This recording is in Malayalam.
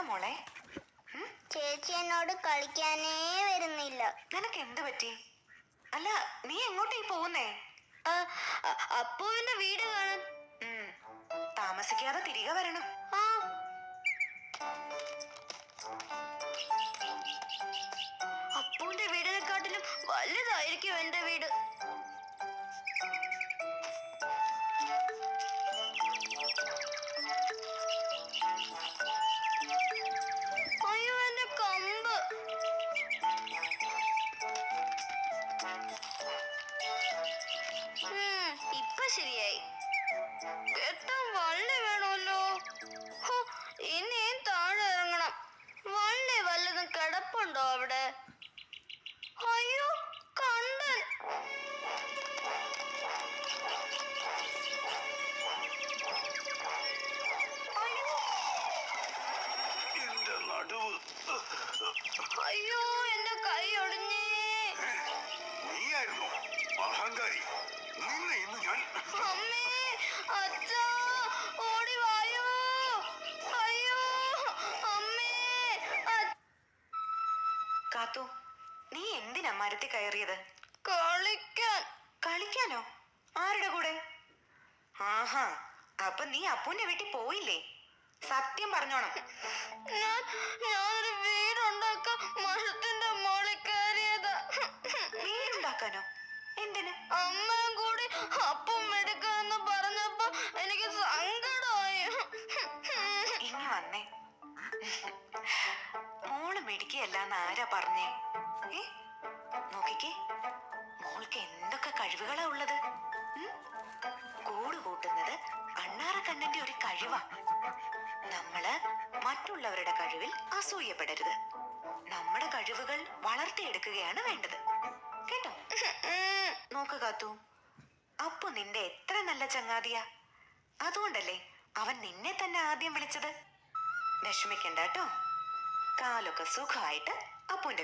മോളെ? ചേച്ചി എന്നോട് കളിക്കാനേ വരുന്നില്ല. നിനക്ക് എന്ത് പറ്റി? അല്ല, നീ എങ്ങോട്ടേ പോകുന്നേ? അപ്പുവിന്റെ വീട് കാണാൻ. താമസിക്കാതെ തിരികെ വരണം. അപ്പുവിന്റെ വീടിനെക്കാട്ടിലും വലുതായിരിക്കും എന്റെ വീട്. അയ്യോ, എന്റെ കമ്പ്. ഇപ്പൊ ശരിയായി. കെട്ടാൻ വള്ളി വേണമല്ലോ. ഇനിയും താഴെ ഇറങ്ങണം. വള്ളി വല്ലതും കിടപ്പുണ്ടോ അവിടെ? അയ്യോ, കണ്ടൻ. അയ്യോ, എന്റെ കൈ ഒടിഞ്ഞേ. നീയായിരുന്നു അഹങ്കാരി. നിന്നെ ഇന്ന് ഞാൻ. അമ്മേ, അച്ഛാ, ഓടി വായോ. അയ്യോ അമ്മേ. കാത്തു, നീ എന്തിനാ മരത്തിൽ കയറിയത്? കളിക്കാൻ. കളിക്കാനോ? ആരുടെ കൂടെ? ആഹാ, അപ്പൊ നീ അപ്പുവിന്റെ വീട്ടിൽ പോയില്ലേ? സത്യം പറഞ്ഞോണം. ഞാനൊരു വീടുണ്ടാക്കാൻ മരത്തിന്റെ മുകളിൽ കയറിയതാ. വീടുണ്ടാക്കാനോ? എന്തിന്? അമ്മയും കൂടി അപ്പം എടുക്കാന്ന് പറഞ്ഞപ്പോ എനിക്ക് സങ്കടമായി. ഇനി വന്നേ. മോള് മിടിക്കുകയല്ലാന്ന് ആരാ പറഞ്ഞേ? നോക്കിക്കേ, മോൾക്ക് എന്തൊക്കെ കഴിവുകളാ ഉള്ളത്. കൂട് കൂട്ടുന്നത് അണ്ണാറക്കണ്ണന്റെ ഒരു കഴിവാ. നമ്മള് മറ്റുള്ളവരുടെ കഴിവിൽ അസൂയപ്പെടരുത്. നമ്മുടെ കഴിവുകൾ വളർത്തിയെടുക്കുകയാണ് വേണ്ടത്. കേട്ടോ? നോക്ക് കാത്തു, അപ്പു നിന്റെ എത്ര നല്ല ചങ്ങാതിയാ. അതുകൊണ്ടല്ലേ അവൻ നിന്നെ തന്നെ ആദ്യം വിളിച്ചത്. വിഷമിക്കണ്ട കേട്ടോ. കാലൊക്കെ സുഖമായിട്ട് അപ്പുവിന്റെ